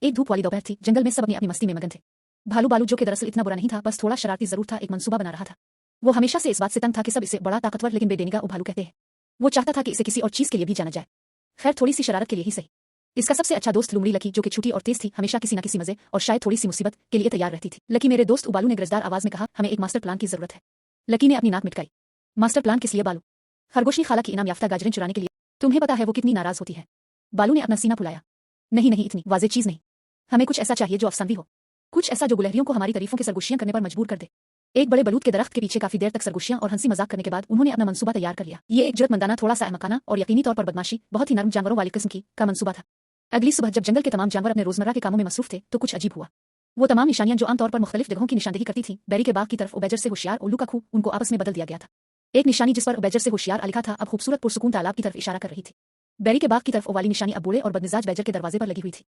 एक धूप वाली दोपहर थी, जंगल में सब अपनी अपनी मस्ती में मगन थे। भालू बालू, जो कि दरअसल इतना बुरा नहीं था, बस थोड़ा शरारती जरूर था, एक मंसूबा बना रहा था। वो हमेशा से इस बात से तंग था कि सब इसे बड़ा ताकतवर लेकिन बेडेनिगा भालू कहते हैं। वो चाहता था कि इसे किसी और चीज के लिए भी जाना जाए, खैर थोड़ी सी शरारत के लिए ही सही। इसका सबसे अच्छा दोस्त लुमड़ी लकी, जो कि छोटी और तेज थी, हमेशा किसी न किसी मजे और शायद थोड़ी सी मुसीबत के लिए तैयार रहती थी। लकी मेरे दोस्त बालू ने गरजदार आवाज में कहा, हमें एक मास्टर प्लान की जरूरत है। लकी ने अपनी नाक मिटकाई। मास्टर प्लान किस लिए बालू? खरगोशनी खाला की इनाम याफ्ता गाजरें चुराने के लिए। तुम्हें पता है वो कितनी नाराज होती है? बालू ने अपना सीना फुलाया। नहीं नहीं, इतनी वाज़ेह चीज नहीं। हमें कुछ ऐसा चाहिए जो अफसानवी हो, कुछ ऐसा जो गुलहरियों को हमारी तारीफों के सरगोशियां करने पर मजबूर कर दे। एक बड़े बलूत के दरख्त के पीछे काफी देर तक सरगोशियां और हंसी मजाक करने के बाद उन्होंने अपना मंसूबा तैयार कर लिया। ये एक जरूरतमंदाना, थोड़ा सा अहमकाना और यकीनी तौर पर बदमाशी, बहुत ही नर्म जानवरों वाली किस्म का मंसूबा था। अगली सुबह जब जंगल के तमाम जानवर अपने रोजमर्रा के कामों में मसरूफ थे तो कुछ अजीब हुआ। वो तमाम निशानियां जो आमतौर पर मुख्तलिफ जगहों की निशानदेही करती थीं, बेरी के बाग की तरफ ओबेजर से होशियार और लुका खू, उनको आपस में बदल दिया गया था। एक निशानी जिस पर ओबेजर से होशियार लिखा था, अब खूबसूरत पुरसुकून तालाब की तरफ इशारा कर रही थी। बेरी के बाग की तरफ वाली निशानी अब बूढ़े और बदमिजाज बेजर के दरवाजे पर लगी हुई थी,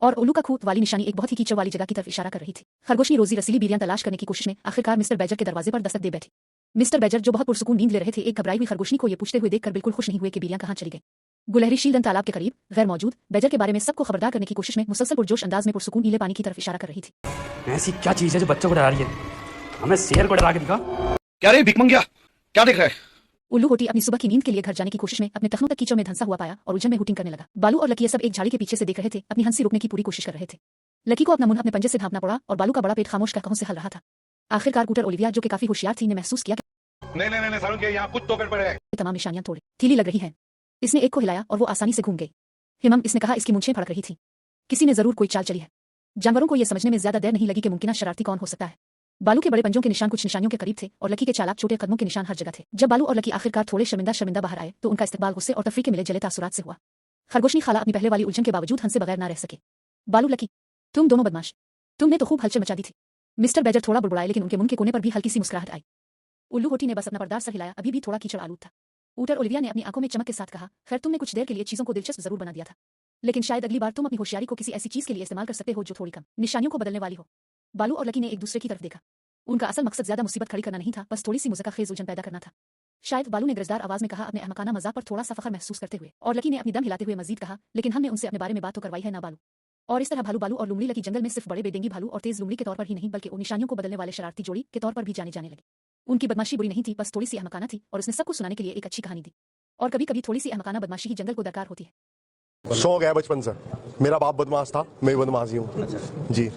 और ओलू का खूत वाली निशानी एक बहुत ही कीचड़ वाली जगह की तरफ इशारा कर रही थी। खरगोशनी रोजी रसीली बीरियां तलाश करने की कोशिश में आखिरकार मिस्टर बेजर के दरवाजे पर दस्तक दे बैठी। मिस्टर बेजर, जो बहुत पुरसुकून नींद ले रहे थे, एक घबराई हुई खरगोशनी को ये पूछते हुए देखकर बिल्कुल खुश नहीं हुए कि बीरियां कहां चली गईं। गुलहरी शीलदन तालाब के करीब गैर मौजूद बेजर के बारे में सबको खबरदार करने की कोशिश में मुसलसल पुरजोश अंदाज में पुरसुकून नीले पानी की तरफ इशारा कर रही थी। ऐसी क्या चीज है जो बच्चों को डरा रही है? हमें शेर को डरा के दिखा। क्या रे भिकमंगिया, क्या देख रहा है? उल्लू होटी अपनी सुबह की नींद के लिए घर जाने की कोशिश में अपने टखनों तक कीचड़ में धंसा हुआ पाया और उलझन में हुटिंग करने लगा। बालू और लकी सब एक झाड़ी के पीछे से देख रहे थे, अपनी हंसी रोकने की पूरी कोशिश कर रहे थे। लकी को अपना मुंह अपने पंजे से ढांपना पड़ा और बालू का बड़ा पेट खामोश कहकहों से हल रहा था। आखिरकार कूटर ओलिविया, जो कि काफी होशियार थी, ने महसूस किया कि नहीं सारुण के यहाँ कुछ तो गड़बड़ है। तमाम निशानियां थोड़ी थीली लग रही हैं। इसने एक को हिलाया और वो आसानी से घूम गई। हिमम, इसने कहा, इसकी मूंछें फड़क रही थी। किसी ने जरूर कोई चाल चली है। जानवरों को यह समझने में ज्यादा देर नहीं लगी कि मुमकिन शरारती कौन हो सकता है। बालू के बड़े पंजों के निशान कुछ निशानियों के करीब थे और लकी के चालाक छोटे कदमों के निशान हर जगह थे। जब बालू और लकी आखिरकार थोड़े शर्मिंदा बाहर आए तो उनका इस्तकबाल गुस्से और तफरीक के मिले जले तासुरात से हुआ। खरगोशनी खाला अपनी पहले वाली उलझन के बावजूद हंसे बगैर ना रह सके। बालू, लकी, तुम दोनों बदमाश, तुमने तो खूब हलचल मचा दी थी। मिस्टर बेजर थोड़ा बुड़बुड़ाए, लेकिन उनके मुंह के कोने पर भी हल्की सी मुस्कुराहट आई। उल्लू होटी ने बस अपना पर्दार सर हिलाया, अभी भी थोड़ा कीचड़ आलूद था। ऊटर ओलिविया ने अपनी आंखों में चमक के साथ कहा, खैर तुमने कुछ देर के लिए चीजों को दिलचस्प जरूर बना दिया था, लेकिन शायद अगली बार तुम अपनी होशियारी को किसी ऐसी चीज के लिए इस्तेमाल कर सकते हो जो थोड़ी कम निशानियों को बदलने वाली हो। बालू और लकी ने एक दूसरे की तरफ देखा। उनका असल मकसद ज्यादा मुसीबत खड़ी करना नहीं था, बस थोड़ी सी मुज़क्का खेज उलझन पैदा करना था। शायद बालू ने गरजदार आवाज में कहा, अपने अहमकाना मजाक पर थोड़ा सा फखर महसूस करते हुए, और लकी ने अपनी दम हिलाते हुए मजीद कहा, लेकिन हमने उनसे अपने बारे में बात तो करवाई है ना बालू। और इस तरह बालू और लुमड़ी लकी जंगल में सिर्फ बड़े बेडेंगी भालू और तेज लुमड़ी के तौर पर ही नहीं, बल्कि उन निशानियों को बदलने वाले शरारती जोड़ी के तौर पर भी जाने लगे। उनकी बदमाशी बुरी नहीं थी, बस थोड़ी सी अहमकाना थी, और उसने सबको सुनाने के लिए एक अच्छी कहानी दी। और कभी कभी थोड़ी सी अहमकाना बदमाशी ही जंगल को दरकार होती है। शौक है बचपन से, मेरा बाप बदमाश था, मैं बदमाश ही हूँ जी।